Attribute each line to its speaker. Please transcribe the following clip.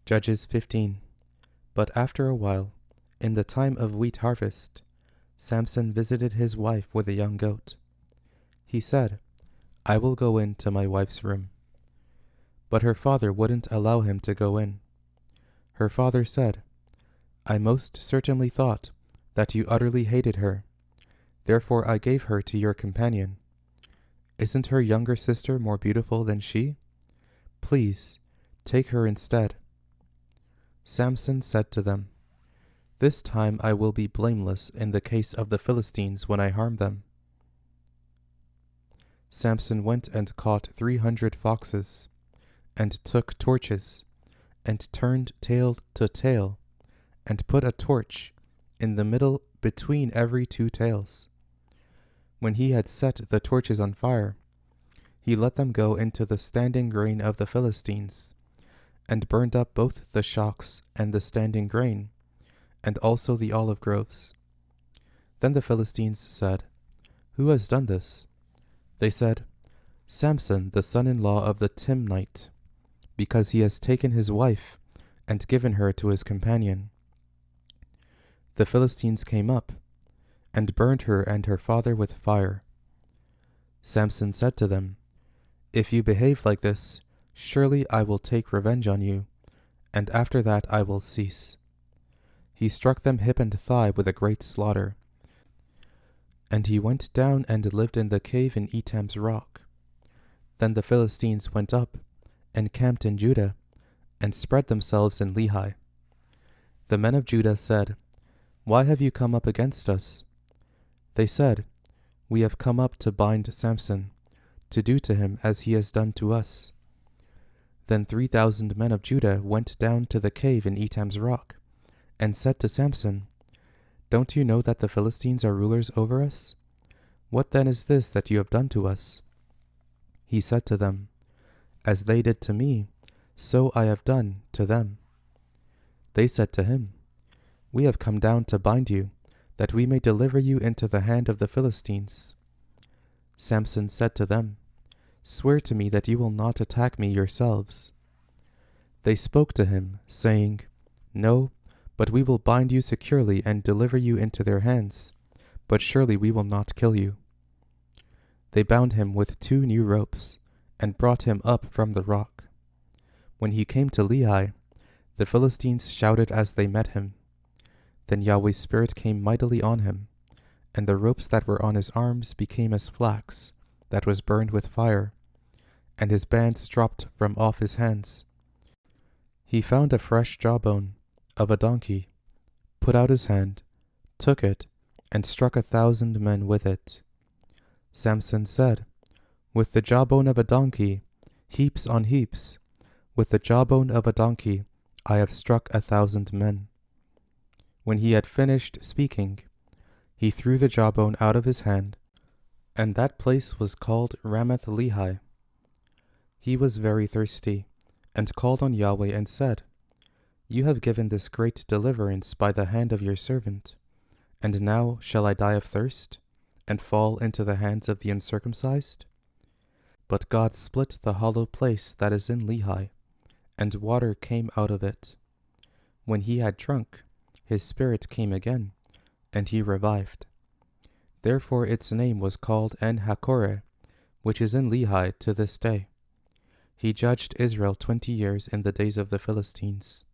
Speaker 1: Judges 15. But after a while, in the time of wheat harvest, Samson visited his wife with a young goat. He said, "I will go into my wife's room." But her father wouldn't allow him to go in. Her father said, "I most certainly thought that you utterly hated her. Therefore I gave her to your companion. Isn't her younger sister more beautiful than she? Please, take her instead." Samson said to them, "This time I will be blameless in the case of the Philistines when I harm them." Samson went and caught 300 foxes, and took torches, and turned tail to tail, and put a torch in the middle between every 2 tails. When he had set the torches on fire, he let them go into the standing grain of the Philistines, and burned up both the shocks and the standing grain, and also the olive groves. Then the Philistines said, "Who has done this?" They said, "Samson, the son-in-law of the Timnite, because he has taken his wife and given her to his companion." The Philistines came up, and burned her and her father with fire. Samson said to them, "If you behave like this, surely I will take revenge on you, and after that I will cease." He struck them hip and thigh with a great slaughter. And he went down and lived in the cave in Etam's rock. Then the Philistines went up, and camped in Judah, and spread themselves in Lehi. The men of Judah said, "Why have you come up against us?" They said, "We have come up to bind Samson, to do to him as he has done to us." Then 3,000 men of Judah went down to the cave in Etam's rock, and said to Samson, "Don't you know that the Philistines are rulers over us? What then is this that you have done to us?" He said to them, "As they did to me, so I have done to them." They said to him, "We have come down to bind you, that we may deliver you into the hand of the Philistines." Samson said to them, "Swear to me that you will not attack me yourselves." They spoke to him, saying, "No, but we will bind you securely and deliver you into their hands, but surely we will not kill you." They bound him with 2 new ropes, and brought him up from the rock. When he came to Lehi, the Philistines shouted as they met him. Then Yahweh's Spirit came mightily on him, and the ropes that were on his arms became as flax that was burned with fire, and his bands dropped from off his hands. He found a fresh jawbone of a donkey, put out his hand, took it, and struck 1,000 men with it. Samson said, "With the jawbone of a donkey, heaps on heaps, with the jawbone of a donkey, I have struck 1,000 men." When he had finished speaking, he threw the jawbone out of his hand, and that place was called Ramath Lehi. He was very thirsty, and called on Yahweh and said, "You have given this great deliverance by the hand of your servant, and now shall I die of thirst, and fall into the hands of the uncircumcised?" But God split the hollow place that is in Lehi, and water came out of it. When he had drunk, his spirit came again, and he revived. Therefore its name was called En-Hakkore, which is in Lehi to this day. He judged Israel 20 years in the days of the Philistines.